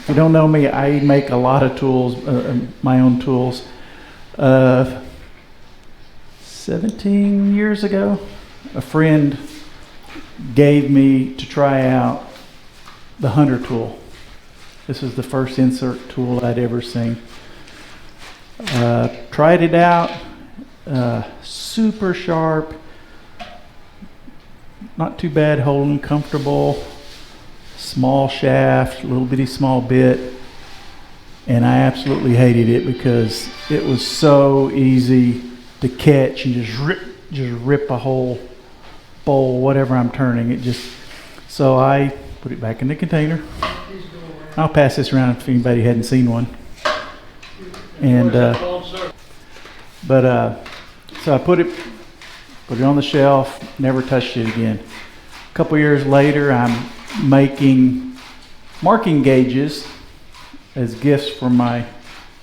If you don't know me, I make a lot of tools, my own tools. 17 years ago, a friend gave me to try out the Hunter tool. This was the first insert tool I'd ever seen. Tried it out, super sharp, not too bad holding, comfortable, small shaft, little bitty small bit, and I absolutely hated it because it was so easy to catch and just rip a whole bowl, whatever I'm turning. So I put it back in the container. I'll pass this around if anybody hadn't seen one. And so I put it on the shelf, never touched it again. A couple years later, I'm making marking gauges as gifts for my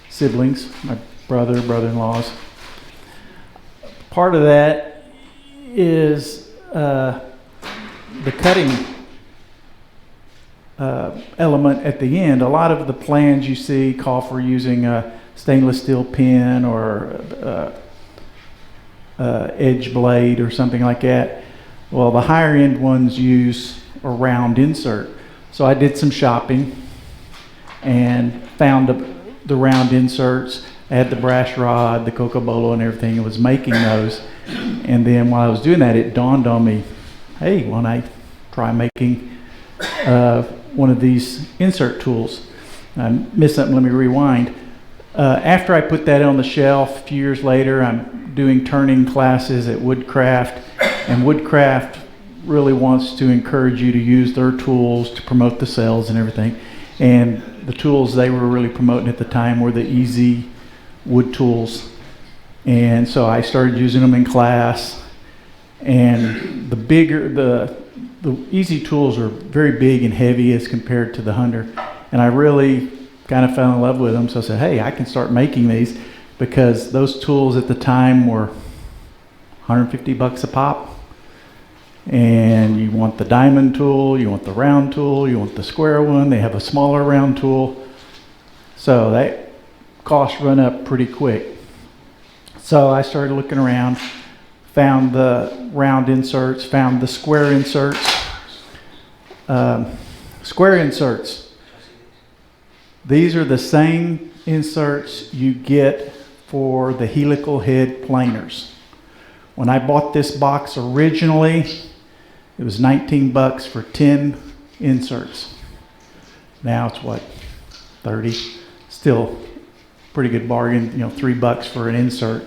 siblings, my brother-in-laws. Part of that is the cutting element at the end. A lot of the plans you see call for using a stainless steel pin or edge blade or something like that. Well, the higher end ones use a round insert. So I did some shopping and found the round inserts. I had the brass rod, the cocobolo and everything, and was making those. And then while I was doing that, it dawned on me, hey, why don't I try making one of these insert tools? I missed something, let me rewind. After I put that on the shelf, a few years later, I'm doing turning classes at Woodcraft, and Woodcraft really wants to encourage you to use their tools to promote the sales and everything. And the tools they were really promoting at the time were the easy wood tools. And so I started using them in class. And the easy tools are very big and heavy as compared to the Hunter. And I really kind of fell in love with them. So I said, hey, I can start making these, because those tools at the time were 150 bucks a pop. And you want the diamond tool, you want the round tool, you want the square one. They have a smaller round tool. So that cost run up pretty quick. So I started looking around, found the round inserts, found the square inserts. Square inserts. These are the same inserts you get for the helical head planers. When I bought this box originally, it was 19 bucks for 10 inserts. Now it's what, 30? Still pretty good bargain, $3 for an insert.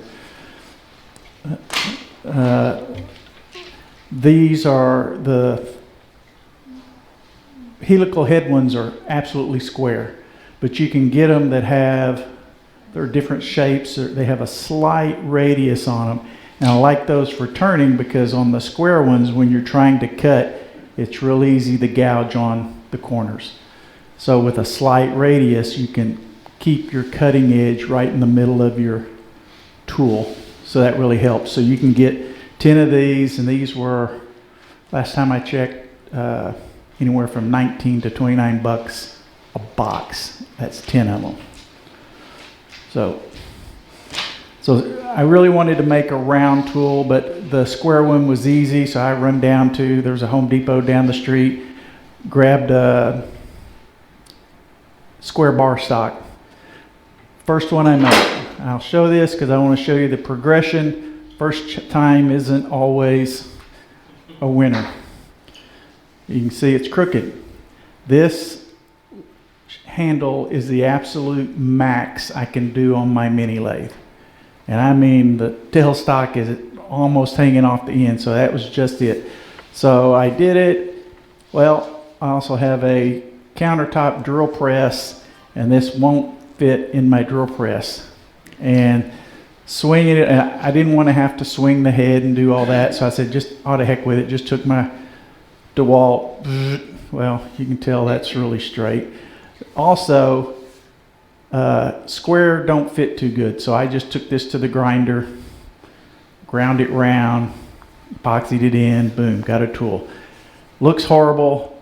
These are the helical head ones are absolutely square, but you can get them that they're different shapes. They have a slight radius on them. And I like those for turning, because on the square ones, when you're trying to cut, it's real easy to gouge on the corners. So with a slight radius, you can keep your cutting edge right in the middle of your tool. So that really helps. So you can get 10 of these, and these were, last time I checked, anywhere from 19 to 29 bucks a box. That's 10 of them. So I really wanted to make a round tool, but the square one was easy, so I run down to, there's a Home Depot down the street, grabbed a square bar stock. First one I made. I'll show this because I want to show you the progression. First time isn't always a winner. You can see it's crooked. This handle is the absolute max I can do on my mini lathe. And I mean, the tailstock is almost hanging off the end, so that was just it. So I did it. Well, I also have a countertop drill press, and this won't fit in my drill press. And swinging it, I didn't want to have to swing the head and do all that, so I said, just to heck with it. Just took my DeWalt. Well, you can tell that's really straight. Also, square don't fit too good, so I just took this to the grinder, ground it round, epoxied it in, boom, got a tool. Looks horrible,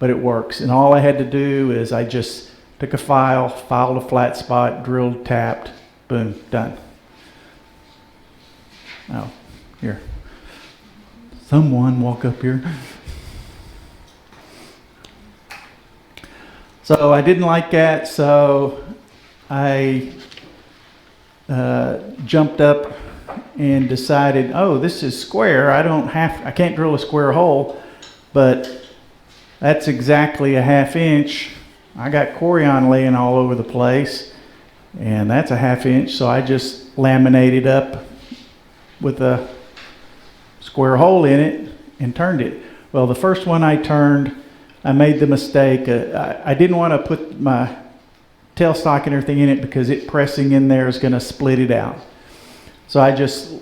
but it works. And all I had to do is I just took a file, filed a flat spot, drilled, tapped, boom, done. Oh, here. Someone walk up here. So I didn't like that, so I jumped up and decided, oh, this is square. I can't drill a square hole, but that's exactly a 1/2 inch. I got Corian laying all over the place, and that's a 1/2 inch, so I just laminated up with a square hole in it and turned it. Well, the first one I turned, I made the mistake. I didn't want to put my tailstock and everything in it because it pressing in there is going to split it out. So I just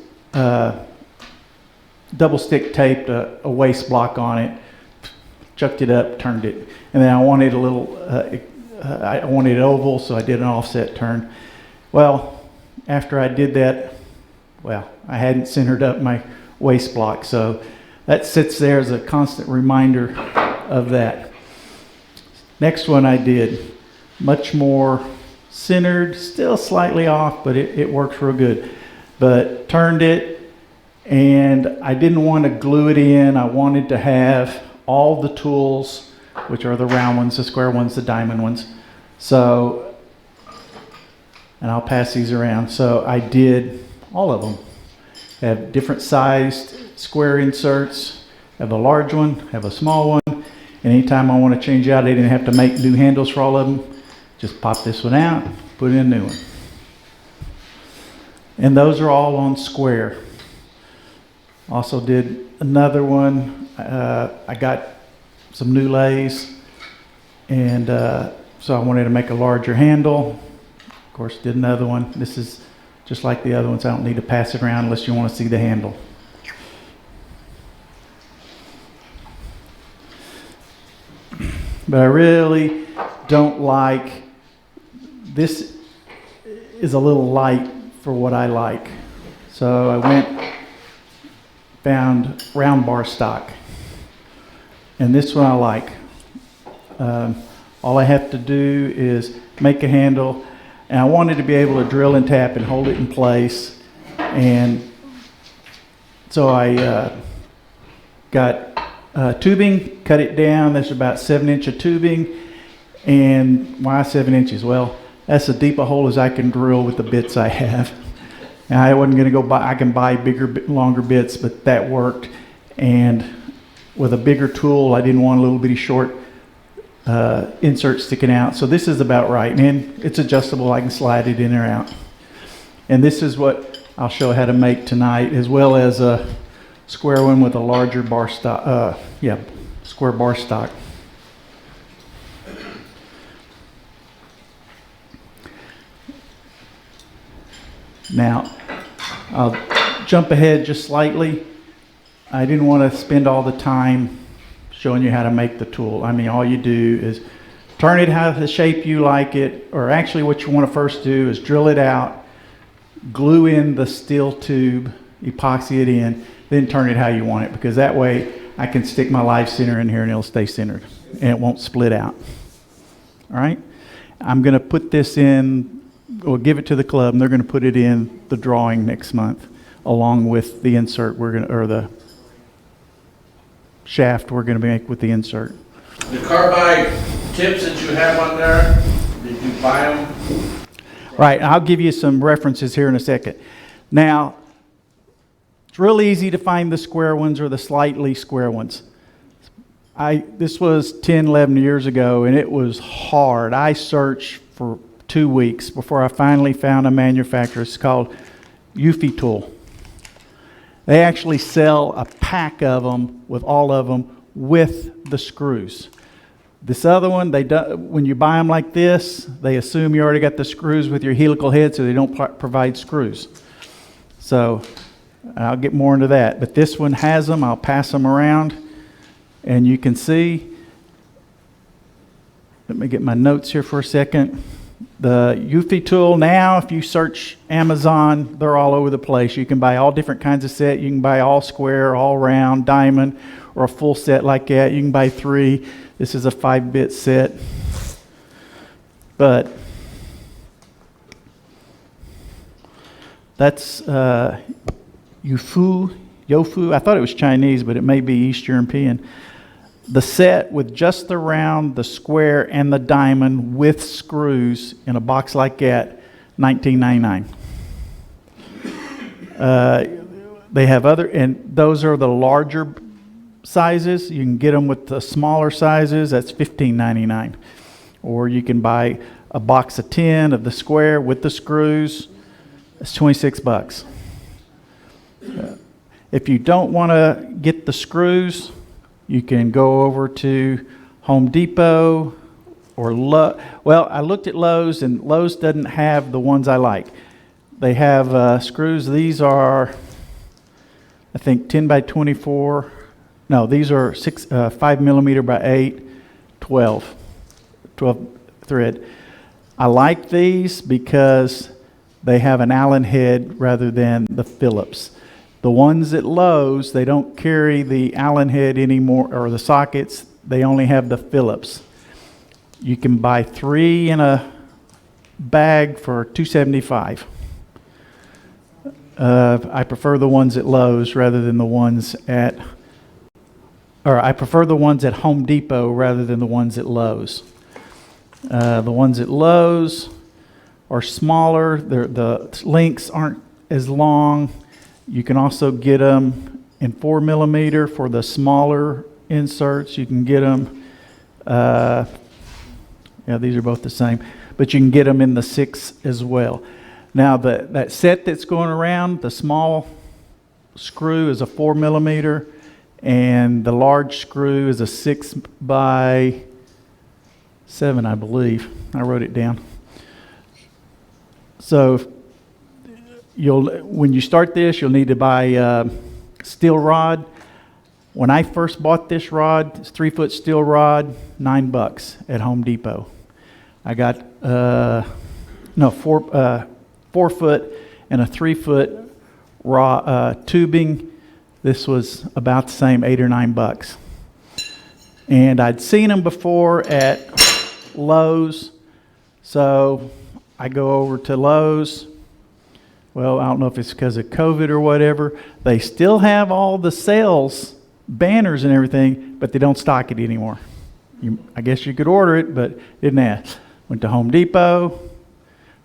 double stick taped a waste block on it, chucked it up, turned it, and then I wanted a little, I wanted it oval, so I did an offset turn. Well, after I did that, well, I hadn't centered up my waste block, so that sits there as a constant reminder of that. Next one I did, much more centered, still slightly off, but it works real good. But turned it, and I didn't want to glue it in. I wanted to have all the tools, which are the round ones, the square ones, the diamond ones. So, and I'll pass these around. So I did all of them. Have different sized square inserts. Have a large one, have a small one. And anytime I want to change out, I didn't have to make new handles for all of them. Just pop this one out, put in a new one. And those are all on square. Also did another one. I got some new lays, and so I wanted to make a larger handle. Of course, did another one. This is just like the other ones. I don't need to pass it around unless you want to see the handle. But I really don't like, this is a little light for what I like. So I found round bar stock. And this one I like. All I have to do is make a handle, and I wanted to be able to drill and tap and hold it in place. And so I got tubing, cut it down. There's about 7 inch of tubing. And why 7 inches? Well, that's as deep a hole as I can drill with the bits I have. And I wasn't going to go buy, I can buy bigger, longer bits, but that worked. And with a bigger tool, I didn't want a little bitty short insert sticking out. So this is about right. And it's adjustable. I can slide it in or out. And this is what I'll show how to make tonight, as well as a square one with a larger bar stock, square bar stock. Now, I'll jump ahead just slightly. I didn't want to spend all the time showing you how to make the tool. I mean, all you do is turn it how the shape you like it, or actually what you want to first do is drill it out, glue in the steel tube, epoxy it in, then turn it how you want it, because that way I can stick my live center in here and it'll stay centered and it won't split out. All right? I'm going to put this in, or give it to the club, and they're going to put it in the drawing next month, along with the insert we're going to, or the shaft we're going to make with the insert. The carbide tips that you have on there, did you buy them? Right, I'll give you some references here in a second. Now, it's real easy to find the square ones or the slightly square ones. This was 10, 11 years ago, and it was hard. I searched for 2 weeks before I finally found a manufacturer. It's called Eufy Tool. They actually sell a pack of them with all of them with the screws. This other one, when you buy them like this, they assume you already got the screws with your helical head, so they don't provide screws. So I'll get more into that. But this one has them. I'll pass them around, and you can see. Let me get my notes here for a second. The Eufy tool, now if you search Amazon, they're all over the place. You can buy all different kinds of set. You can buy all square, all round, diamond, or a full set like that. You can buy 3. This is a 5-bit set. But that's Yofu. I thought it was Chinese, but it may be East European. The set with just the round, the square, and the diamond with screws in a box like that, $19.99. They have other, and those are the larger sizes. You can get them with the smaller sizes. That's $15.99. Or you can buy a box of 10 of the square with the screws. It's $26. If you don't want to get the screws, you can go over to Home Depot or Lowe's. Well, I looked at Lowe's, and Lowe's doesn't have the ones I like. They have screws. These are, I think, 10 by 24. No, these are 5 millimeter by 8, 12 thread. I like these because they have an Allen head rather than the Phillips. The ones at Lowe's, they don't carry the Allen head anymore, or the sockets. They only have the Phillips. You can buy 3 in a bag for $2.75. I prefer the ones at Lowe's rather than the ones at, or I prefer the ones at Home Depot rather than the ones at Lowe's. The ones at Lowe's are smaller. The links aren't as long. You can also get them in 4 millimeter for the smaller inserts. You can get them, yeah, these are both the same, but you can get them in the 6 as well. Now that set that's going around, the small screw is a 4 millimeter, and the large screw is a 6 by 7, I believe. I wrote it down. So when you start this, you'll need to buy steel rod. When I first bought this rod, it's 3-foot steel rod, $9 at Home Depot. I got 4 foot and a 3-foot tubing. This was about the same, $8 or $9. And I'd seen them before at Lowe's, so I go over to Lowe's. Well, I don't know if it's because of COVID or whatever. They still have all the sales banners and everything, but they don't stock it anymore. I guess you could order it, but didn't ask. Went to Home Depot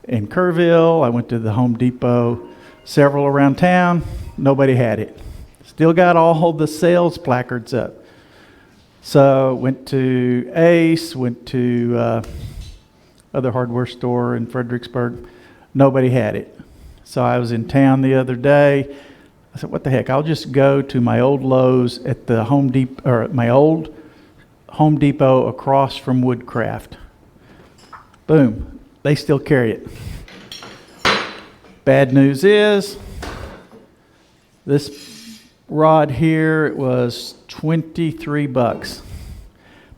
in Kerrville. I went to the Home Depot several around town. Nobody had it. Still got all the sales placards up. So went to Ace, went to other hardware store in Fredericksburg. Nobody had it. So I was in town the other day. I said, what the heck? I'll just go to my old Lowe's at the Home Depot, or my old Home Depot across from Woodcraft. Boom. They still carry it. Bad news is, this rod here, it was $23.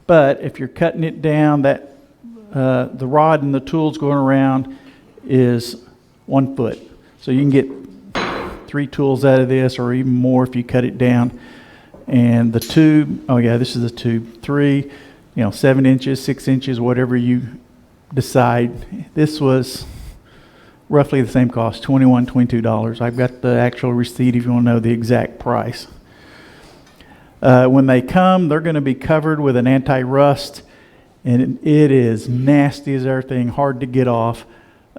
But if you're cutting it down, that the rod and the tools going around is 1 foot. So you can get 3 tools out of this, or even more if you cut it down. And the tube, oh yeah, this is the tube, 3, 7 inches, 6 inches, whatever you decide. This was roughly the same cost, $21, $22. I've got the actual receipt if you want to know the exact price. When they come, they're going to be covered with an anti-rust, and it is nasty as everything, hard to get off.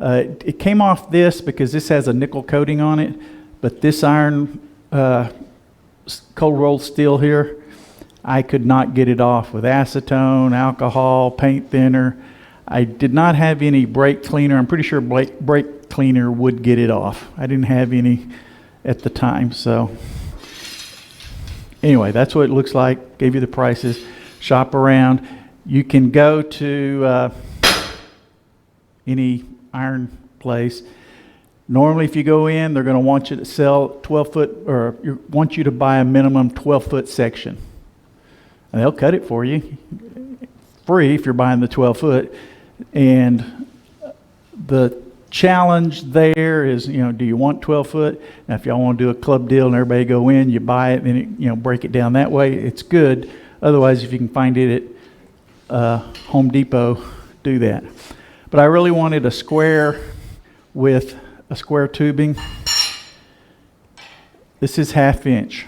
It came off this because this has a nickel coating on it, but this iron cold rolled steel here, I could not get it off with acetone, alcohol, paint thinner. I did not have any brake cleaner. I'm pretty sure brake cleaner would get it off. I didn't have any at the time. So anyway, that's what it looks like. Gave you the prices. Shop around. You can go to any iron place. Normally, if you go in, they're going to want you to sell 12-foot, or want you to buy a minimum 12-foot section. And they'll cut it for you, free if you're buying the 12-foot. And the challenge there is, do you want 12 foot? Now, if y'all want to do a club deal and everybody go in, you buy it, then break it down that way. It's good. Otherwise, if you can find it at Home Depot, do that. But I really wanted a square with a square tubing. This is 1/2 inch.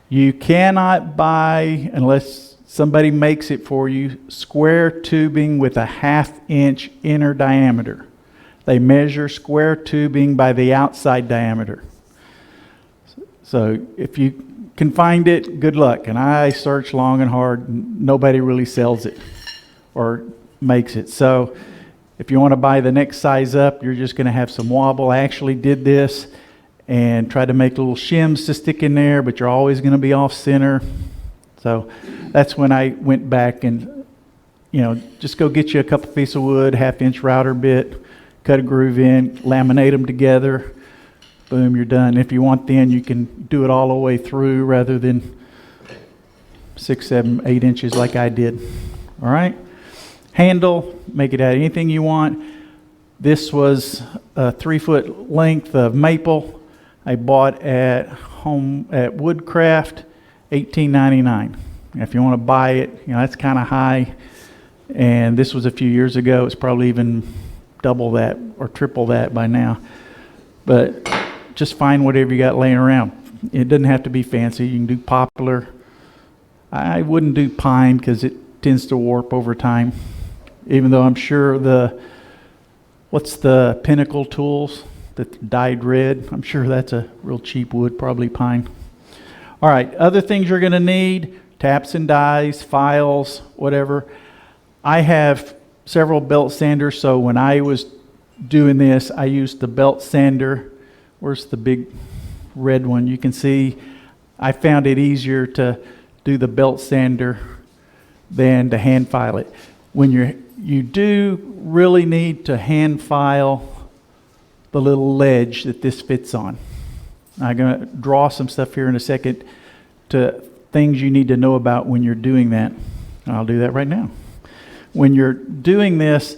You cannot buy, unless somebody makes it for you, square tubing with a 1/2 inch inner diameter. They measure square tubing by the outside diameter. So if you can find it, good luck. And I searched long and hard, and nobody really sells it or makes it. So if you want to buy the next size up, you're just going to have some wobble. I actually did this and tried to make little shims to stick in there, but you're always going to be off center. So that's when I went back and, just go get you a couple pieces of wood, 1/2 inch router bit, cut a groove in, laminate them together. Boom, you're done. If you want, then you can do it all the way through rather than 6, 7, 8 inches like I did. All right. Handle, make it out anything you want. This was a 3-foot length of maple. I bought at home at Woodcraft, $18.99. If you want to buy it, that's kind of high. And this was a few years ago. It's probably even double that or triple that by now. But just find whatever you got laying around. It doesn't have to be fancy. You can do poplar. I wouldn't do pine because it tends to warp over time. Even though I'm sure what's the Pinnacle tools that dyed red? I'm sure that's a real cheap wood, probably pine. All right, other things you're going to need, taps and dies, files, whatever. I have several belt sanders, so when I was doing this, I used the belt sander. Where's the big red one? You can see I found it easier to do the belt sander than to hand file it. When you do really need to hand file the little ledge that this fits on. I'm going to draw some stuff here in a second to things you need to know about when you're doing that. I'll do that right now. When you're doing this,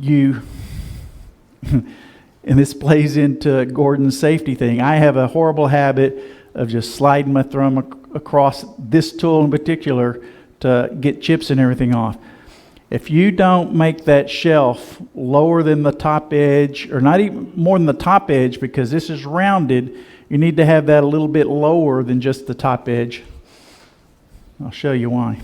and this plays into Gordon's safety thing. I have a horrible habit of just sliding my thumb across this tool in particular to get chips and everything off. If you don't make that shelf lower than the top edge, or not even more than the top edge, because this is rounded, you need to have that a little bit lower than just the top edge. I'll show you why.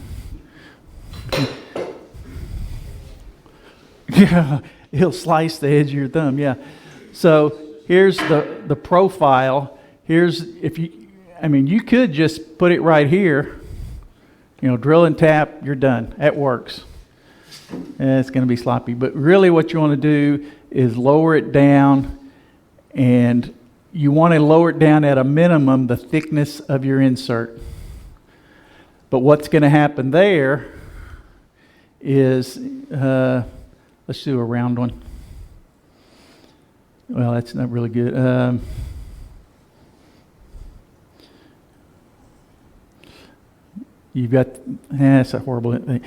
Yeah, it'll slice the edge of your thumb, yeah. So here's the profile. You could just put it right here, drill and tap, you're done. That works. It's going to be sloppy, but really what you want to do is lower it down, and you want to lower it down at a minimum the thickness of your insert. But what's going to happen there is, let's do a round one. Well, that's not really good. You've got, that's a horrible thing.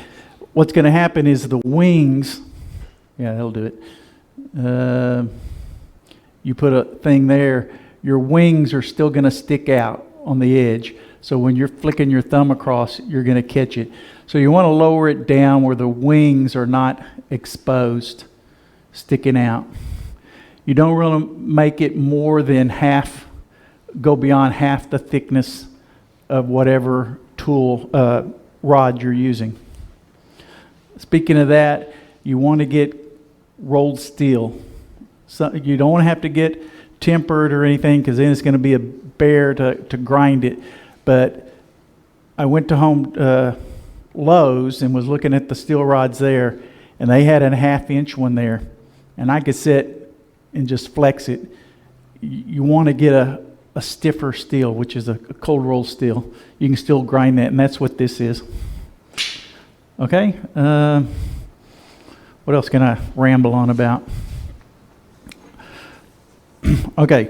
What's going to happen is the wings, yeah, that'll do it. You put a thing there, your wings are still going to stick out on the edge. So when you're flicking your thumb across, you're going to catch it. So you want to lower it down where the wings are not exposed, sticking out. You don't really make it more than go beyond half the thickness of whatever tool, rod you're using. Speaking of that, you want to get rolled steel. So you don't have to get tempered or anything, because then it's going to be a bear to grind it. But I went to Lowe's and was looking at the steel rods there, and they had a 1/2 inch one there, and I could sit and just flex it. You want to get a stiffer steel, which is a cold roll steel. You can still grind that, and that's what this is. Okay, what else can I ramble on about? Okay,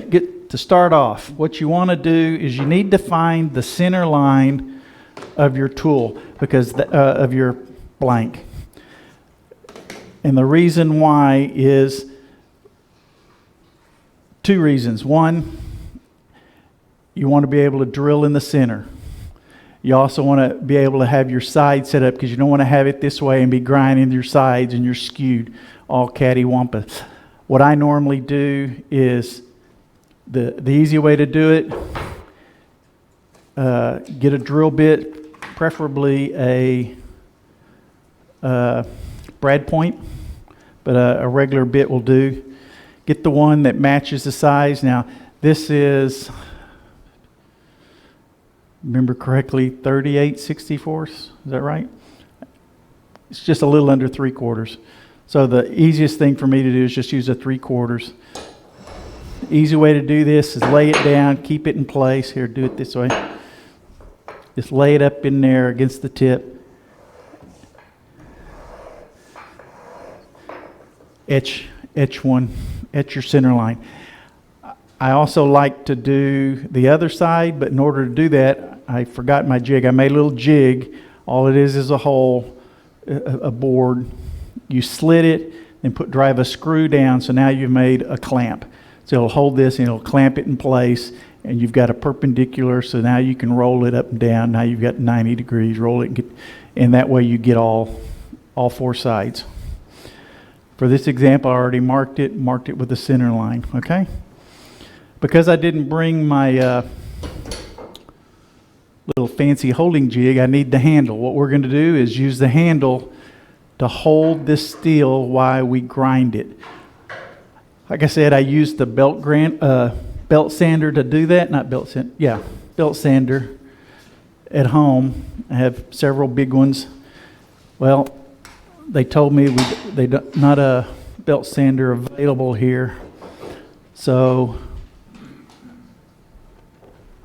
to start off, what you want to do is you need to find the center line of your tool, because of your blank. And the reason why is two reasons. One, you want to be able to drill in the center. You also want to be able to have your sides set up because you don't want to have it this way and be grinding your sides and you're skewed all cattywampus. What I normally do is the easy way to do it, get a drill bit, preferably a brad point, but a regular bit will do. Get the one that matches the size. Now, this is, remember correctly, 38/64. Is that right? It's just a little under 3/4. So the easiest thing for me to do is just use a 3/4. The easy way to do this is lay it down, keep it in place. Here, do it this way. Just lay it up in there against the tip. Etch your center line. I also like to do the other side, but in order to do that, I forgot my jig. I made a little jig. All it is a hole, a board. You slit it and drive a screw down, so now you've made a clamp. So it'll hold this and it'll clamp it in place, and you've got a perpendicular, so now you can roll it up and down. Now you've got 90 degrees, roll it, and that way you get all four sides. For this example, I already marked it with the center line, okay? Because I didn't bring my little fancy holding jig, I need the handle. What we're going to do is use the handle to hold this steel while we grind it. Like I said, I used the belt sander to do that. Not belt sander, yeah, belt sander at home. I have several big ones. Well, they told me not a belt sander available here. So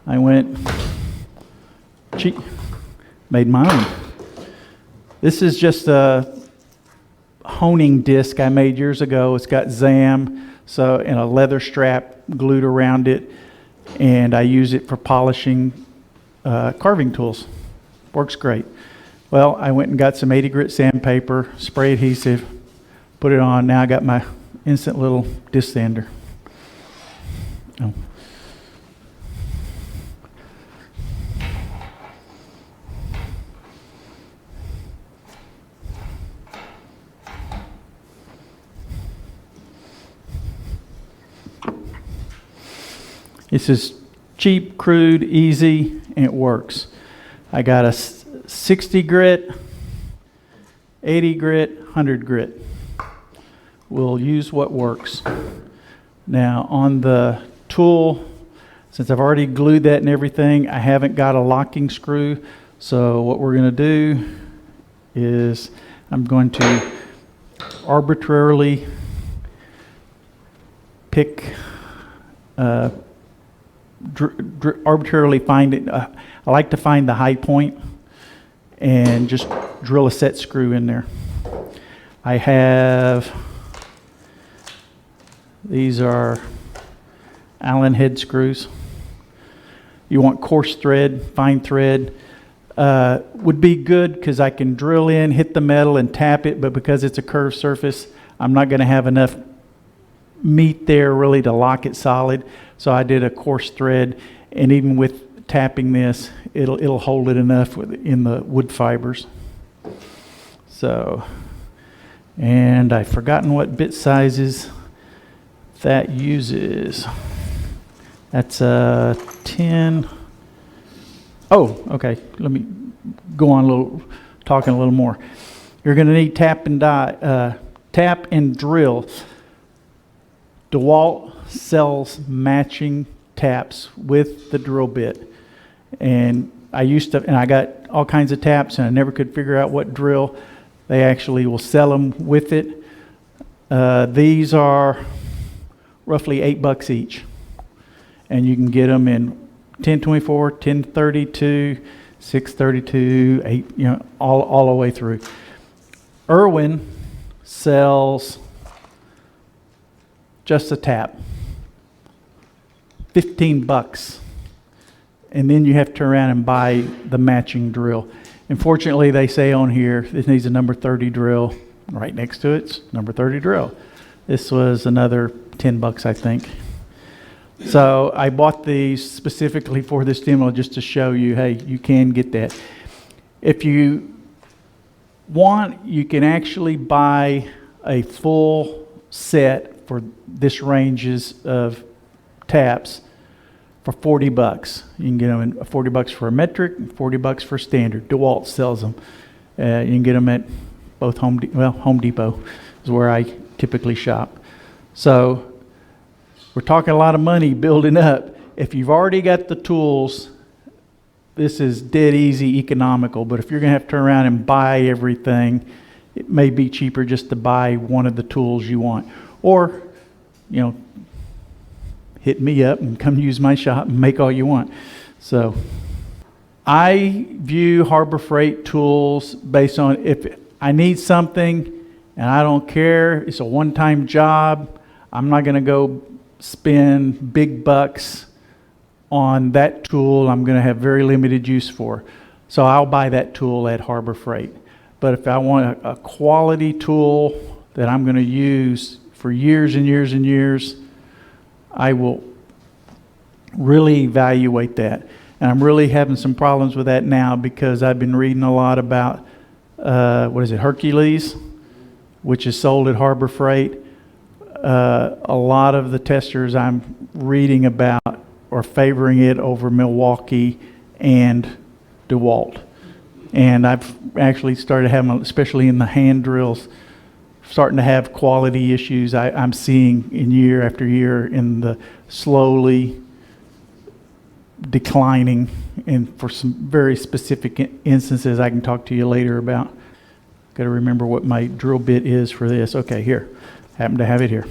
I went cheap, made my own. This is just a honing disc I made years ago. It's got ZAM, and a leather strap glued around it, and I use it for polishing carving tools. Works great. Well, I went and got some 80 grit sandpaper, spray adhesive, put it on. Now I got my instant little disc sander. Oh. This is cheap, crude, easy, and it works. I got a 60 grit, 80 grit, 100 grit. We'll use what works. Now on the tool, since I've already glued that and everything, I haven't got a locking screw. So what we're going to do is I'm going to arbitrarily pick arbitrarily find it. I like to find the high point and just drill a set screw in there. I have, these are Allen head screws. You want coarse thread, fine thread. Would be good because I can drill in, hit the metal and tap it, but because it's a curved surface, I'm not going to have enough meat there really to lock it solid. So I did a coarse thread, and even with tapping this, it'll hold it enough in the wood fibers. So, and I've forgotten what bit sizes that uses. That's a 10. Oh, okay. Let me go on talking a little more. You're going to need tap and drill. DeWalt sells matching taps with the drill bit, and I got all kinds of taps, and I never could figure out what drill. They actually will sell them with it. These are roughly $8 each, and you can get them in 1024, 1032, 632, 8, all the way through. Irwin sells just a tap, $15, and then you have to turn around and buy the matching drill. Unfortunately, they say on here this needs a number 30 drill. Right next to it's number 30 drill. This was another $10, I think. So I bought these specifically for this demo just to show you, hey, you can get that. If you want, you can actually buy a full set for this ranges of taps for $40. You can get them in $40 for a metric, and $40 for standard. DeWalt sells them. You can get them at both Home Depot is where I typically shop. So we're talking a lot of money building up. If you've already got the tools, this is dead easy economical. But if you're going to have to turn around and buy everything, it may be cheaper just to buy one of the tools you want. Or, you know, hit me up and come use my shop and make all you want. So I view Harbor Freight tools based on if I need something and I don't care, it's a one-time job, I'm not going to go spend big bucks on that tool I'm going to have very limited use for. So I'll buy that tool at Harbor Freight. But if I want a quality tool that I'm going to use for years and years and years, I will really evaluate that. And I'm really having some problems with that now because I've been reading a lot about, Hercules, which is sold at Harbor Freight. A lot of the testers I'm reading about are favoring it over Milwaukee and DeWalt. And I've actually started having, especially in the hand drills, starting to have quality issues I'm seeing in year after year in the slowly declining, and for some very specific instances I can talk to you later about. Got to remember what my drill bit is for this. Okay, here. Happen to have it here.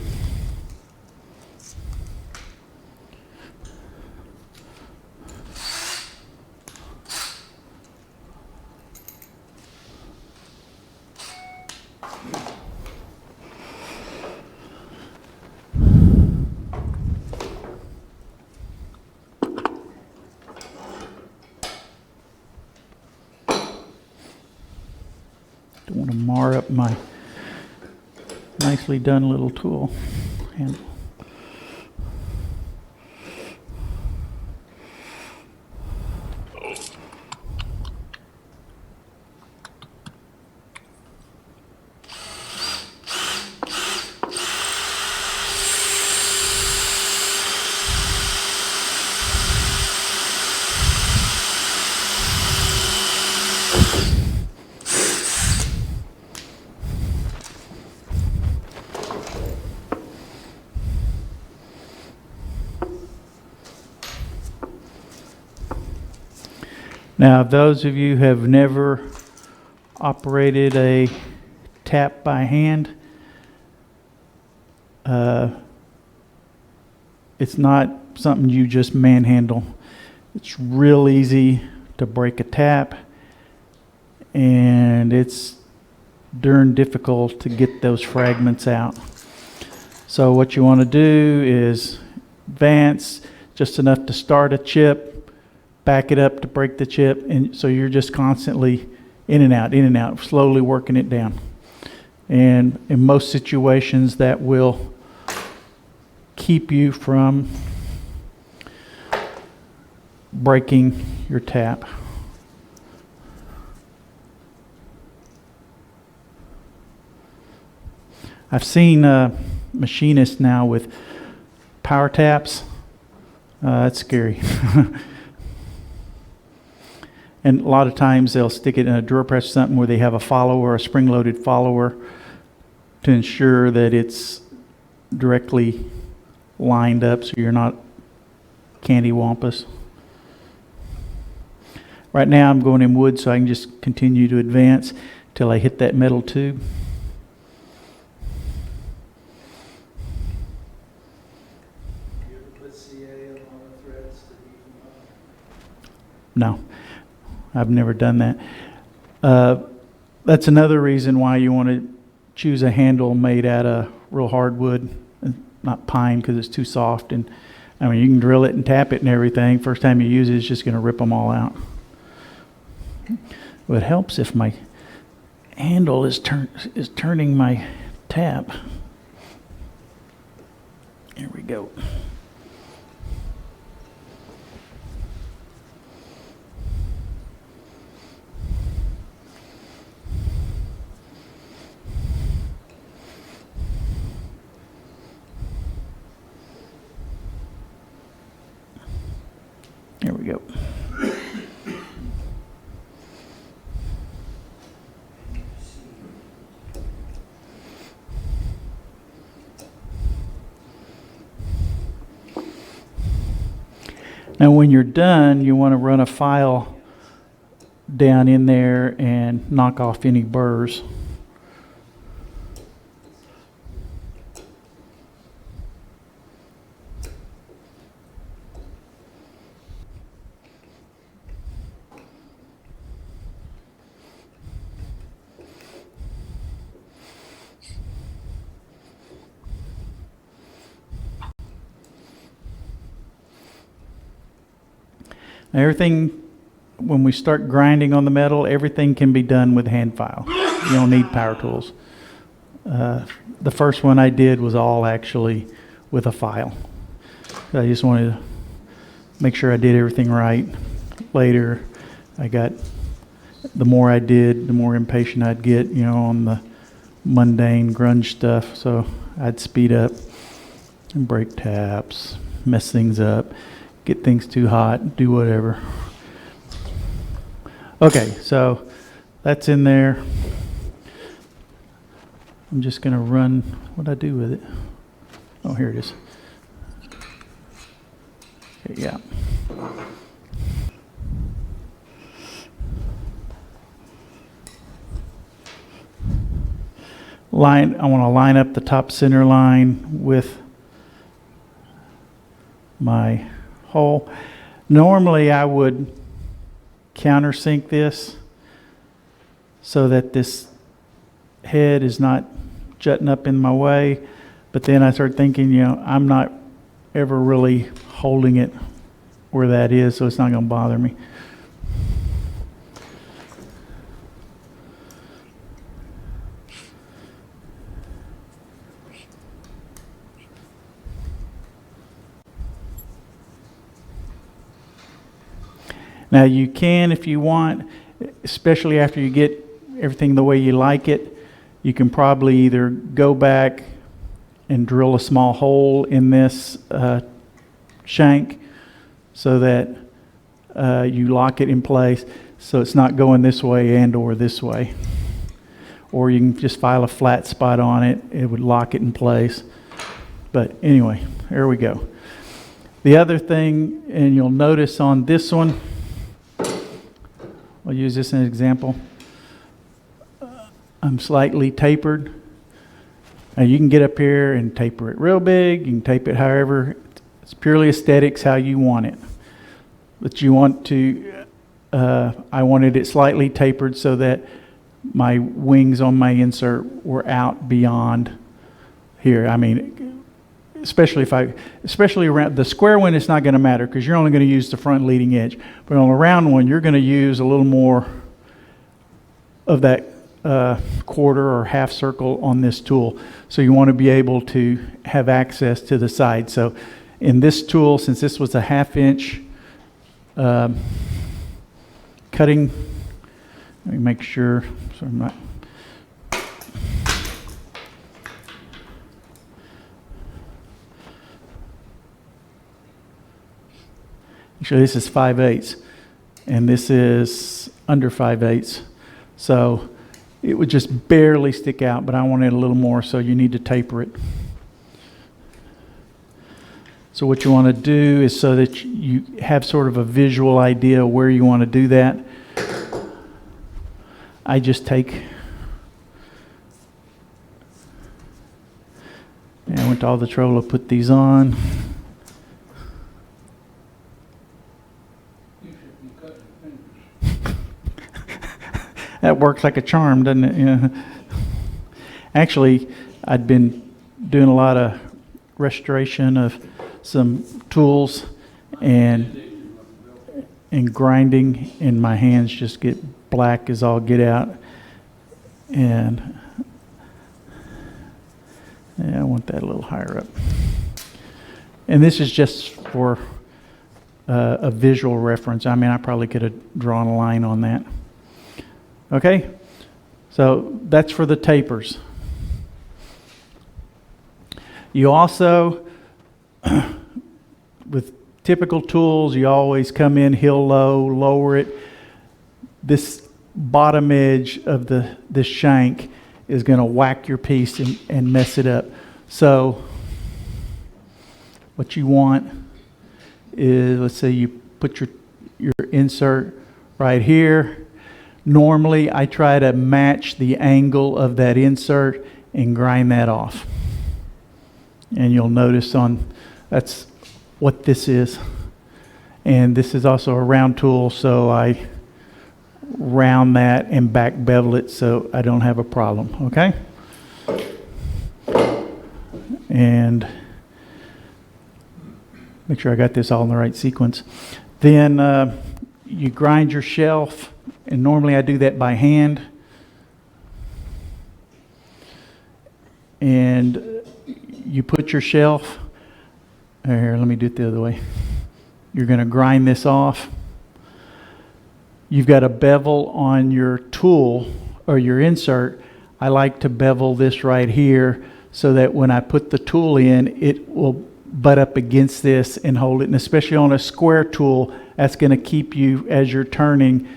Don't want to mar up my nicely done little tool handle. Now, those of you who have never operated a tap by hand, it's not something you just manhandle. It's real easy to break a tap, and it's darn difficult to get those fragments out. So what you want to do is advance just enough to start a chip, back it up to break the chip, and so you're just constantly in and out, slowly working it down. And in most situations that will keep you from breaking your tap. I've seen machinists now with power taps. That's scary. And a lot of times they'll stick it in a drill press or something where they have a follower, a spring-loaded follower, to ensure that it's directly lined up so you're not candy-wampus. Right now I'm going in wood so I can just continue to advance till I hit that metal tube. You ever put CA on the threads to heat them up? No. I've never done that. That's another reason why you want to choose a handle made out of real hardwood, not pine because it's too soft. And I mean, you can drill it and tap it and everything. First time you use it, it's just going to rip them all out. Well, it helps if my handle is turning my tap. Here we go. There we go. Now when you're done, you want to run a file down in there and knock off any burrs. Now everything, when we start grinding on the metal, everything can be done with hand file. You don't need power tools. The first one I did was all actually with a file. I just wanted to make sure I did everything right. Later, the more I did, the more impatient I'd get, on the mundane grunge stuff. So I'd speed up and break taps, mess things up, get things too hot, do whatever. Okay, so that's in there. I'm just going to run, what'd I do with it? Oh, here it is. Okay, yeah. I want to line up the top center line with my hole. Normally I would countersink this so that this head is not jutting up in my way, but then I started thinking, I'm not ever really holding it where that is, so it's not going to bother me. Now you can, if you want, especially after you get everything the way you like it, you can probably either go back and drill a small hole in this shank so that you lock it in place so it's not going this way and or this way. Or you can just file a flat spot on it. It would lock it in place. But anyway, there we go. The other thing, and you'll notice on this one, I'll use this as an example. I'm slightly tapered. Now you can get up here and taper it real big. You can tape it however. It's purely aesthetics how you want it. But you want to, I wanted it slightly tapered so that my wings on my insert were out beyond here. I mean, especially around the square one, it's not going to matter because you're only going to use the front leading edge. But on a round one, you're going to use a little more of that quarter or half circle on this tool. So you want to be able to have access to the side. So in this tool, since this was a 1/2 inch cutting, let me make sure so I'm not. Actually, this is 5/8, and this is under 5/8. So it would just barely stick out, but I want it a little more, so you need to taper it. So what you want to do is so that you have sort of a visual idea where you want to do that. I just take, and I went to all the trouble to put these on. That works like a charm, doesn't it? Yeah. Actually, I'd been doing a lot of restoration of some tools and grinding, and my hands just get black as all get out. And yeah, I want that a little higher up. And this is just for a visual reference. I mean, I probably could have drawn a line on that. Okay, so that's for the tapers. You also, with typical tools, you always come in heel low, lower it. This bottom edge of this shank is going to whack your piece and mess it up. So what you want is, let's say you put your insert right here. Normally I try to match the angle of that insert and grind that off. And you'll notice that's what this is. And this is also a round tool, so I round that and back bevel it so I don't have a problem, okay? And make sure I got this all in the right sequence. Then you grind your shelf, and normally I do that by hand. And you put your shelf, here, let me do it the other way. You're going to grind this off. You've got a bevel on your tool or your insert. I like to bevel this right here so that when I put the tool in, it will butt up against this and hold it. And especially on a square tool, that's going to keep you, as you're turning,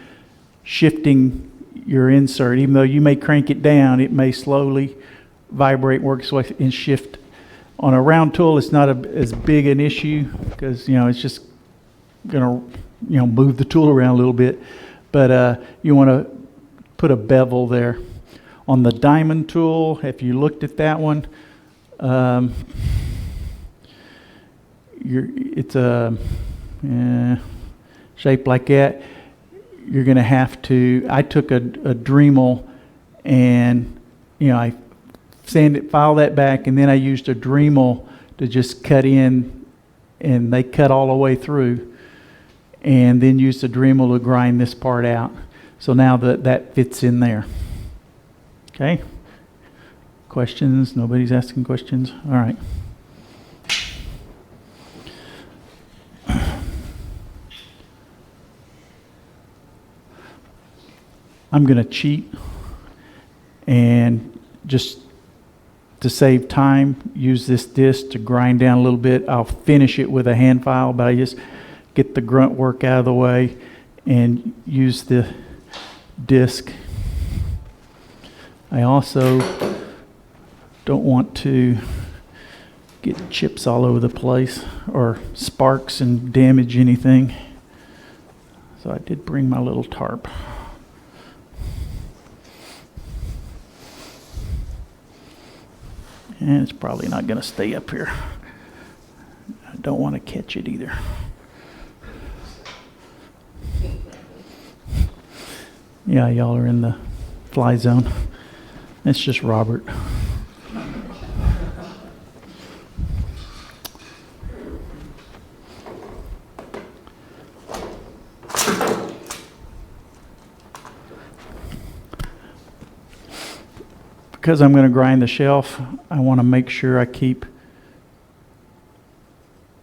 shifting your insert. Even though you may crank it down, it may slowly vibrate, work its way, and shift. On a round tool, it's not as big an issue because, it's just going to, move the tool around a little bit. But you want to put a bevel there. On the diamond tool, if you looked at that one, it's a shape like that. You're going to have to, I took a Dremel and, I file that back, and then I used a Dremel to just cut in, and they cut all the way through, and then use the Dremel to grind this part out. So now that fits in there. Okay? Questions? Nobody's asking questions? All right. I'm going to cheat and just to save time, use this disc to grind down a little bit. I'll finish it with a hand file, but I just get the grunt work out of the way and use the disc. I also don't want to get chips all over the place or sparks and damage anything. So I did bring my little tarp. And it's probably not going to stay up here. I don't want to catch it either. Yeah, y'all are in the fly zone. It's just Robert. Because I'm going to grind the shelf, I want to make sure I keep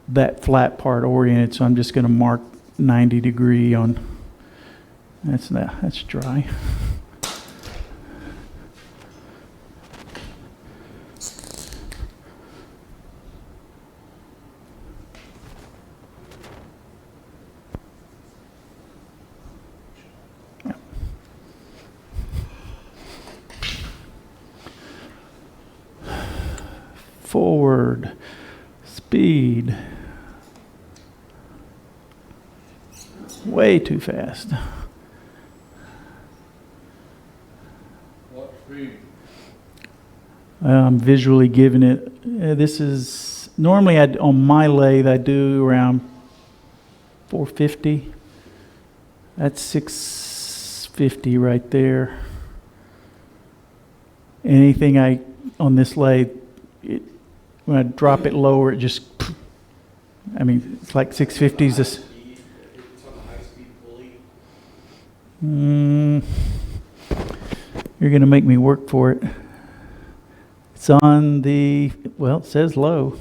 that flat part oriented, so I'm just going to mark 90 degree on, that's dry. Forward, speed, way too fast. What speed? I'm visually giving it, this is, normally on my lathe I do around 450. That's 650 right there. Anything on this lathe, when I drop it lower, it just, it's like 650s. It's on the high speed pulley. You're going to make me work for it. It's on the, well, it says low.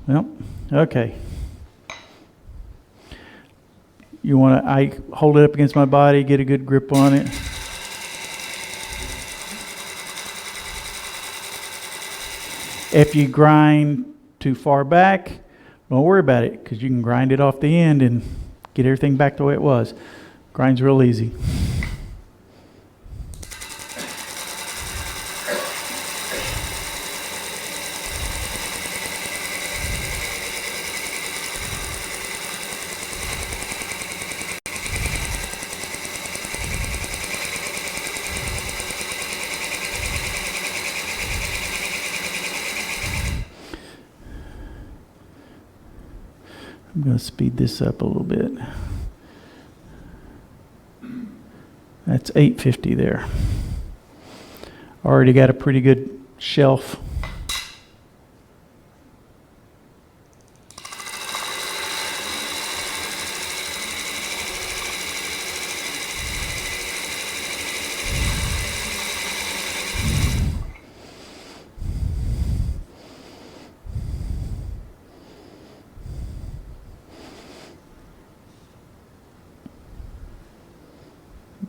Well, okay. You want to, I hold it up against my body, get a good grip on it. If you grind too far back, don't worry about it, because you can grind it off the end and get everything back the way it was. Grinds real easy. I'm going to speed this up a little bit. That's 850 there. Already got a pretty good shelf.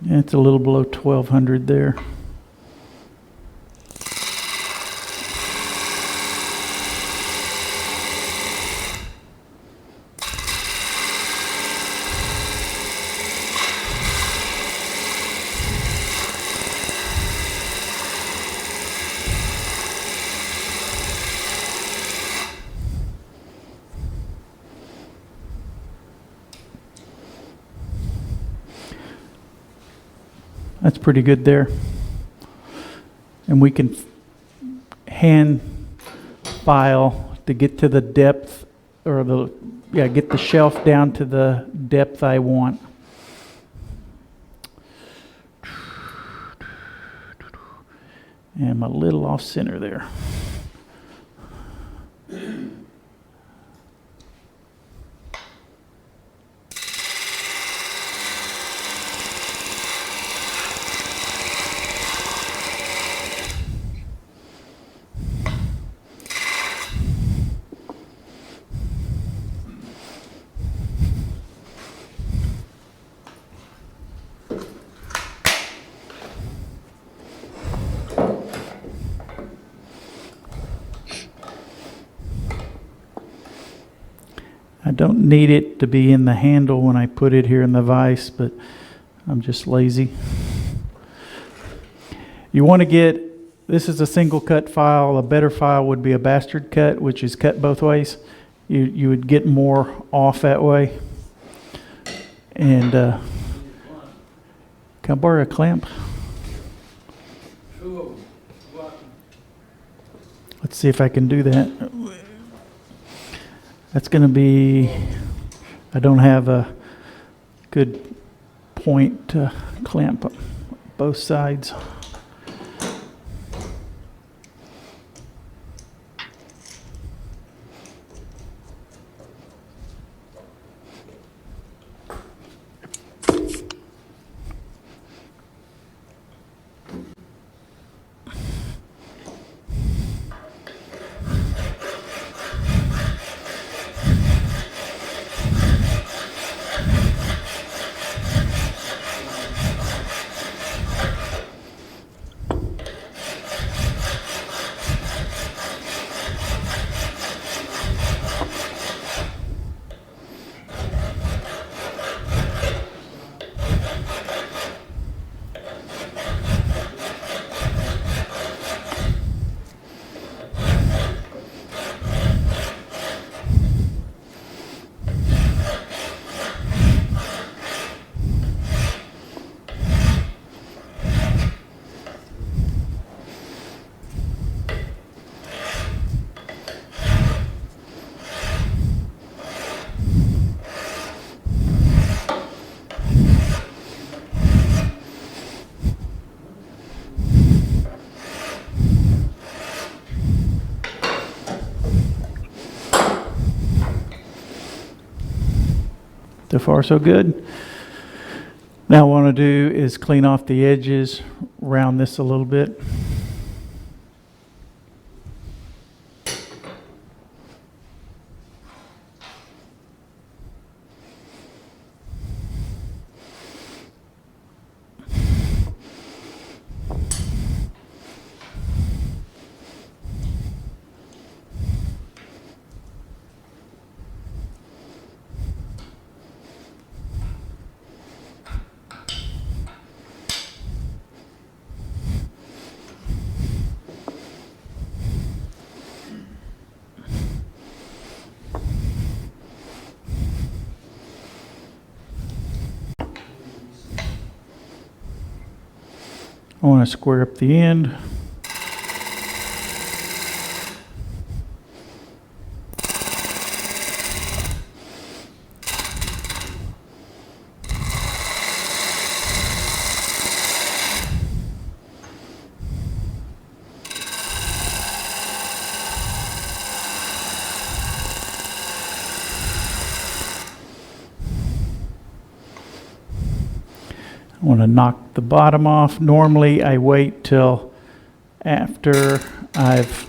It's a little below 1200 there. That's pretty good there. And we can hand file to get to the depth, or get the shelf down to the depth I want. And I'm a little off center there. I don't need it to be in the handle when I put it here in the vise, but I'm just lazy. You want to get, this is a single cut file. A better file would be a bastard cut, which is cut both ways. You would get more off that way. And can I borrow a clamp? Let's see if I can do that. That's going to be, I don't have a good point to clamp both sides. So far, so good. Now what I want to do is clean off the edges, round this a little bit. I want to square up the end. I want to knock the bottom off. Normally I wait till after I've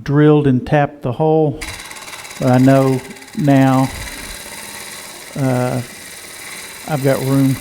drilled and tapped the hole, but I know now I've got room.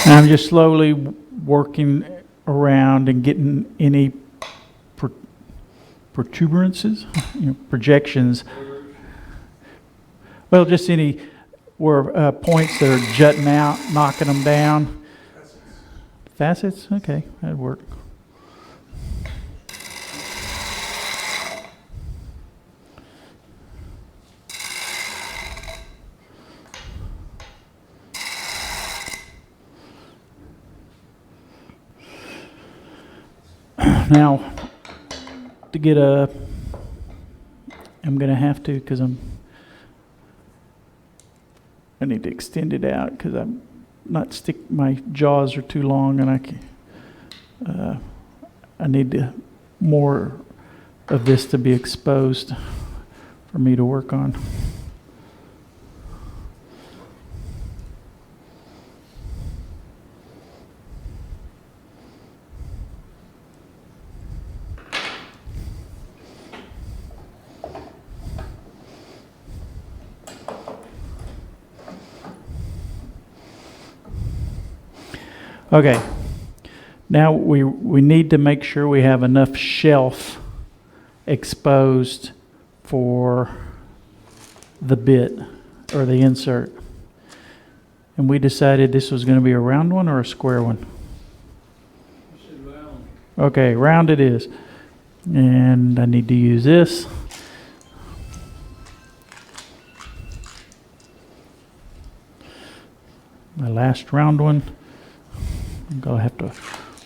And I'm just slowly working around and getting any protuberances, projections. Well, just any where points that are jutting out, knocking them down. Facets? Okay, that'd work. Now, to get I'm going to have to, because I need to extend it out because I'm not stick. My jaws are too long, and I need more of this to be exposed for me to work on. Okay, now we need to make sure we have enough shelf exposed for the bit or the insert. And we decided this was going to be a round one or a square one. You should round. Okay, round it is. And I need to use this. My last round one. I'm gonna have to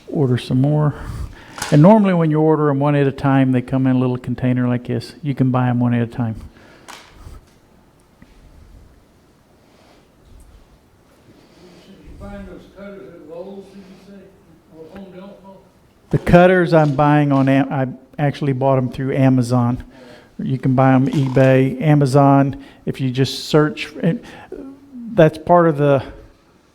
order some more. And normally when you order them one at a time, they come in a little container like this. You can buy them one at a time. You find those cutters at Lowe's, did you say, or Home Depot? The cutters I'm buying on, I actually bought them through Amazon. You can buy them eBay, Amazon. If you just search, that's part of the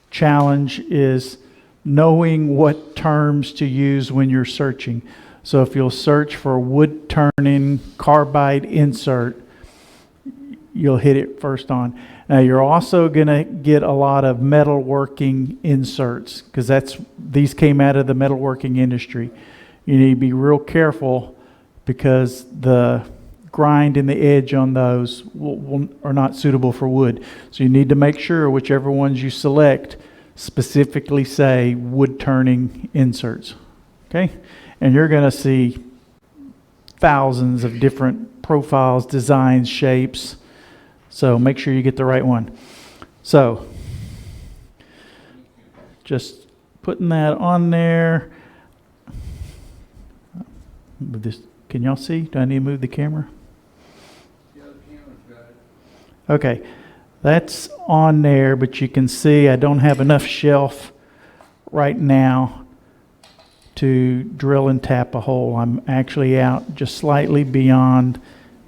challenge is knowing what terms to use when you're searching. So if you'll search for wood turning carbide insert, you'll hit it first on. Now you're also going to get a lot of metalworking inserts because these came out of the metalworking industry. You need to be real careful because the grind and the edge on those are not suitable for wood. So you need to make sure whichever ones you select specifically say wood turning inserts. Okay? And you're going to see thousands of different profiles, designs, shapes. So make sure you get the right one. So just putting that on there. With this, can y'all see? Do I need to move the camera? Yeah, the camera's got it. Okay, that's on there, but you can see I don't have enough shelf right now to drill and tap a hole. I'm actually out just slightly beyond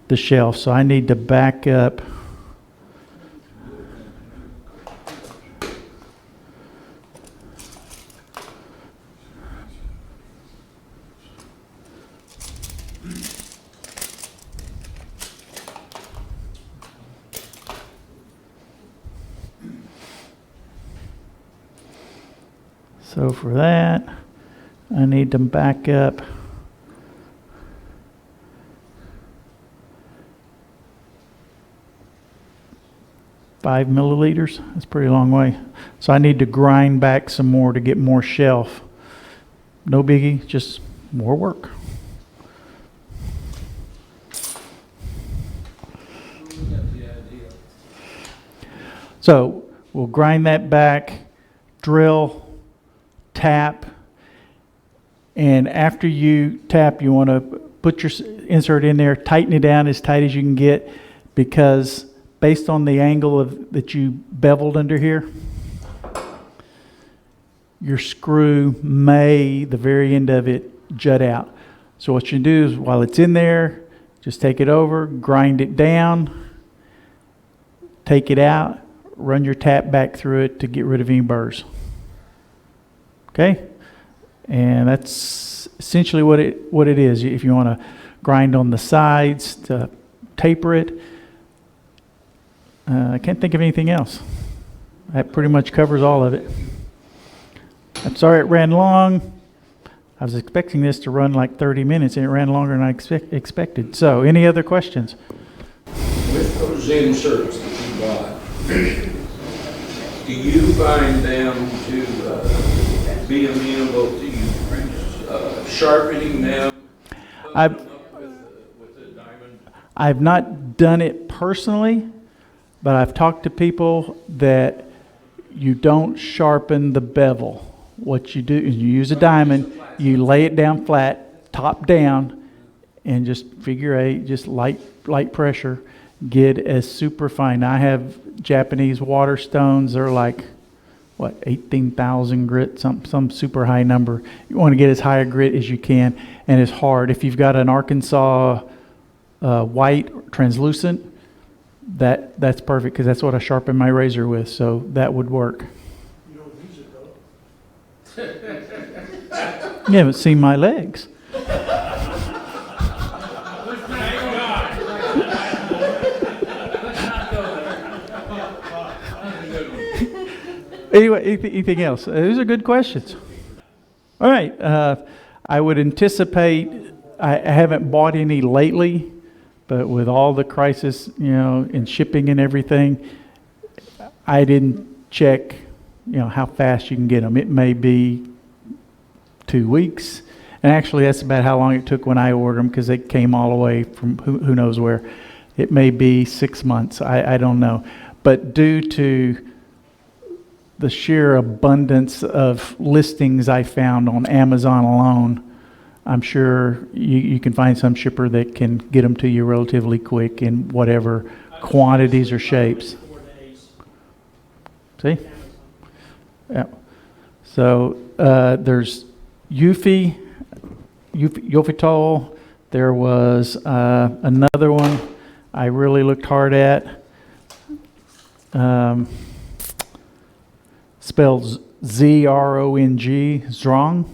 the shelf, so I need to back up. So for that, I need to back up five milliliters. That's a pretty long way. So I need to grind back some more to get more shelf. No biggie, just more work. We got the idea. So we'll grind that back, drill, tap, and after you tap, you want to put your insert in there, tighten it down as tight as you can get, because based on the angle that you beveled under here, your screw may, the very end of it, jut out. So what you do is while it's in there, just take it over, grind it down, take it out, run your tap back through it to get rid of any burrs. Okay? And that's essentially what it is. If you want to grind on the sides to taper it, I can't think of anything else. That pretty much covers all of it. I'm sorry it ran long. I was expecting this to run like 30 minutes and it ran longer than I expected. So, any other questions? With those inserts that you bought, do you find them to be amenable to you sharpening them? With a diamond? I've not done it personally, but I've talked to people that you don't sharpen the bevel. What you do is you use a diamond, you lay it down flat, top down, and just figure eight, just light pressure, get as super fine. I have Japanese water stones. They're like, 18,000 grit, some super high number. You want to get as high a grit as you can, and it's hard. If you've got an Arkansas white translucent, that's perfect because that's what I sharpen my razor with, so that would work. You don't use it though. You haven't seen my legs. Anyway, anything else? These are good questions. All right. I would anticipate, I haven't bought any lately, but with all the crisis, in shipping and everything, I didn't check, how fast you can get them. It may be 2 weeks. And actually, that's about how long it took when I ordered them because they came all the way from who knows where. It may be 6 months. I don't know. But due to the sheer abundance of listings I found on Amazon alone, I'm sure you can find some shipper that can get them to you relatively quick in whatever quantities or shapes. 4 days. See? Amazon. Yeah. So there's Ufitol. There was another one I really looked hard at. Spelled Z-R-O-N-G, Zrong.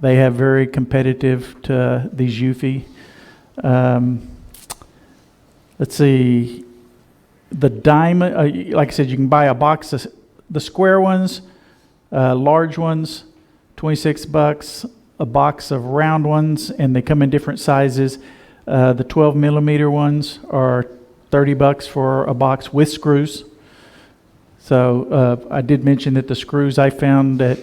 They have very competitive to these Eufy. Let's see. The diamond, like I said, you can buy a box of the square ones, large ones, $26. A box of round ones, and they come in different sizes. The 12 millimeter ones are $30 for a box with screws. So I did mention that the screws I found at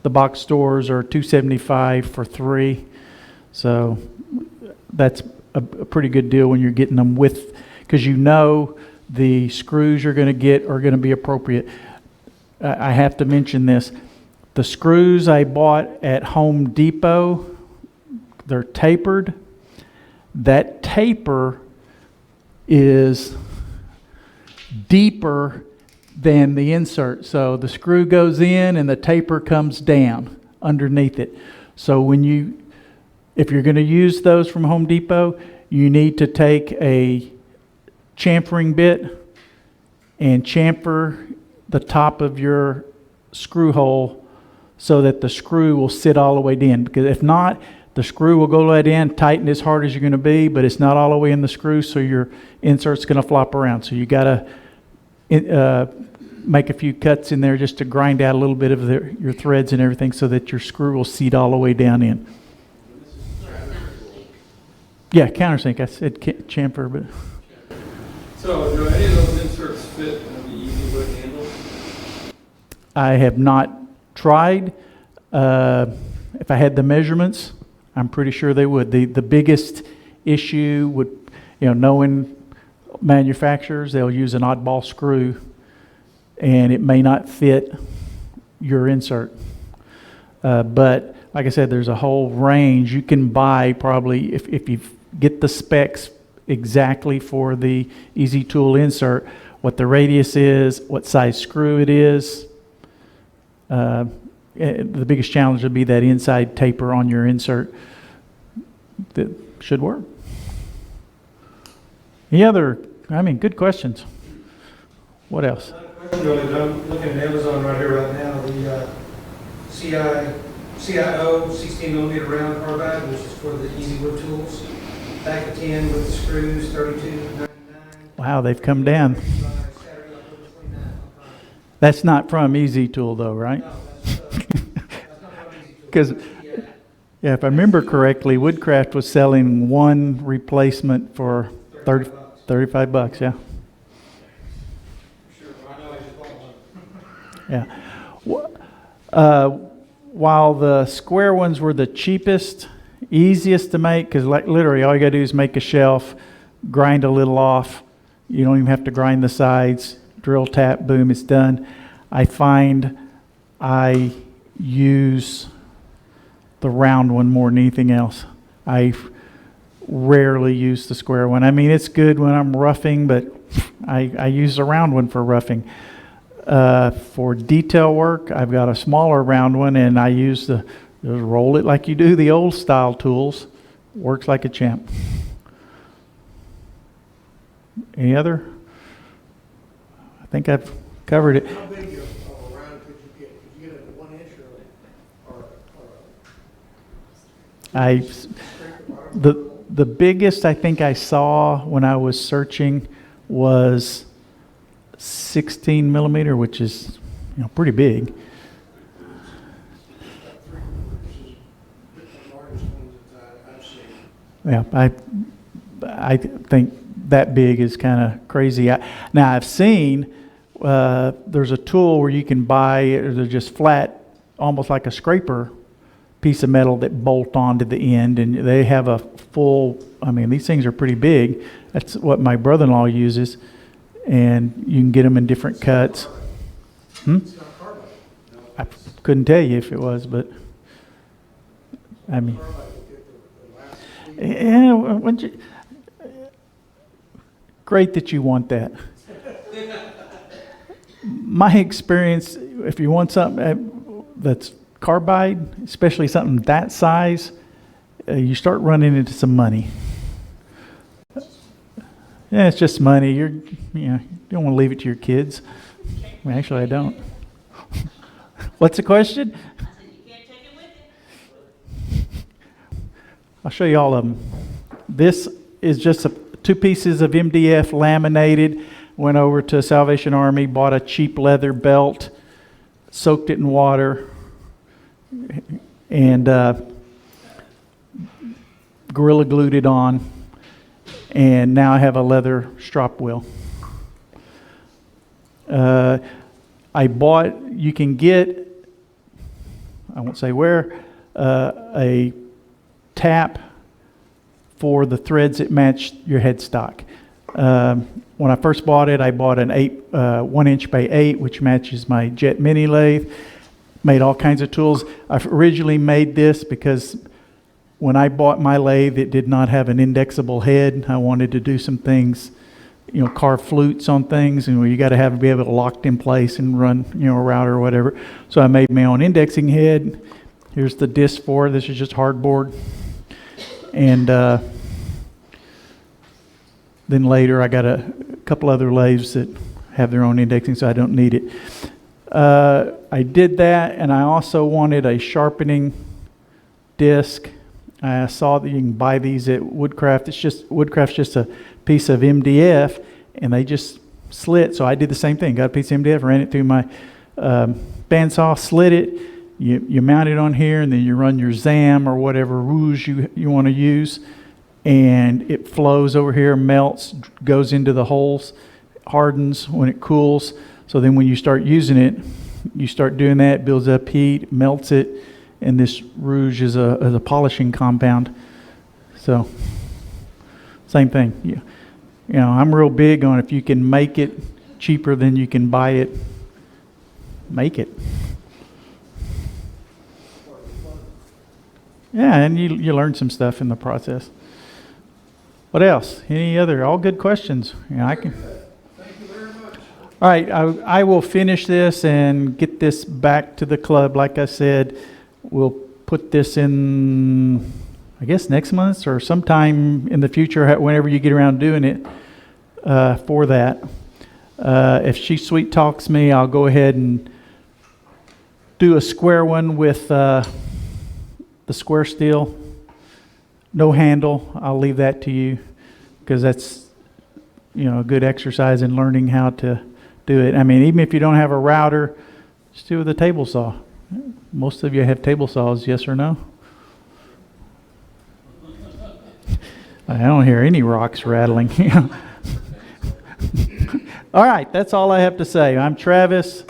the box stores are $275 for 3. So that's a pretty good deal when you're getting them with, because you know the screws you're going to get are going to be appropriate. I have to mention this. The screws I bought at Home Depot, they're tapered. That taper is deeper than the insert. So the screw goes in and the taper comes down underneath it. So if you're going to use those from Home Depot, you need to take a chamfering bit and chamfer the top of your screw hole so that the screw will sit all the way in. Because if not, the screw will go right in, tighten as hard as you're going to be, but it's not all the way in the screw, so your insert's going to flop around. So you got to make a few cuts in there just to grind out a little bit of your threads and everything so that your screw will seat all the way down in. Yeah, countersink. I said chamfer, but... So, do any of those inserts fit on the easy wood handle? I have not tried. If I had the measurements, I'm pretty sure they would. The biggest issue would, knowing manufacturers, they'll use an oddball screw, and it may not fit your insert. But like I said, there's a whole range you can buy. Probably if you get the specs exactly for the Easy Tool insert, what the radius is, what size screw it is. The biggest challenge would be that inside taper on your insert. That should work. Any other, good questions. What else? I'm looking at Amazon right here right now, the CIO 16 millimeter round carbide, which is for the Easy Wood tools. Pack of 10 with the screws, $32.99. Wow, they've come down. That's not from Easy Tool though, right? No, that's not from Easy Tool. Because, yeah, if I remember correctly, Woodcraft was selling one replacement for $35, yeah. Sure, I know I just bought one. Yeah. While the square ones were the cheapest, easiest to make, because literally all you got to do is make a shelf, grind a little off. You don't even have to grind the sides. Drill, tap, boom, it's done. I find I use the round one more than anything else. I rarely use the square one. It's good when I'm roughing, but I use the round one for roughing. For detail work, I've got a smaller round one, and I use just roll it like you do the old style tools. Works like a champ. Any other? I think I've covered it. How big of a round could you get? Could you get it 1 inch or The biggest I think I saw when I was searching was 16 millimeter, which is pretty big. the largest ones that I've seen? Yeah, I think that big is kind of crazy. Now I've seen there's a tool where you can buy, they're just flat, almost like a scraper piece of metal that bolt onto the end, and they have a full, these things are pretty big. That's what my brother-in-law uses, and you can get them in different cuts. It's not carbide. I couldn't tell you if it was, but I mean, Carbide will get the last sweet. yeah. Wouldn't you, great that you want that. My experience, if you want something that's carbide, especially something that size, you start running into some money. Yeah, it's just money. You don't want to leave it to your kids. Well, actually, I don't. What's the question? I said, you can't take it with you. I'll show you all of them. This is just two pieces of MDF laminated. Went over to Salvation Army, bought a cheap leather belt, soaked it in water, and Gorilla glued it on. And now I have a leather strop wheel. I bought, you can get, I won't say where, a tap for the threads that match your headstock. When I first bought it, I bought an 1 inch by 8, which matches my Jet Mini lathe. Made all kinds of tools. I originally made this because when I bought my lathe, it did not have an indexable head. I wanted to do some things, carve flutes on things, and you got to be able to lock it in place and run, a router or whatever. So I made my own indexing head. Here's the disc for it. This is just hardboard. And then later I got a couple other lathes that have their own indexing, so I don't need it. I did that, and I also wanted a sharpening disc. I saw that you can buy these at Woodcraft. Woodcraft's just a piece of MDF, and they just slit. So I did the same thing. Got a piece of MDF, ran it through my bandsaw, slit it. You mount it on here, and then you run your ZAM or whatever rouge you want to use, and it flows over here, melts, goes into the holes, hardens when it cools. So then when you start using it, you start doing that, builds up heat, melts it, and this rouge is a polishing compound. So same thing. I'm real big on if you can make it cheaper than you can buy it, make it. Yeah, and you learn some stuff in the process. What else? Any other? All good questions. I can. Thank you very much. All right, I will finish this and get this back to the club. Like I said, we'll put this in, I guess, next month or sometime in the future, whenever you get around doing it for that. If she sweet talks me, I'll go ahead and do a square one with the square steel. No handle. I'll leave that to you because that's, a good exercise in learning how to do it. I mean, even if you don't have a router, just do it with a table saw. Most of you have table saws, yes or no? I don't hear any rocks rattling. All right, that's all I have to say. I'm Travis.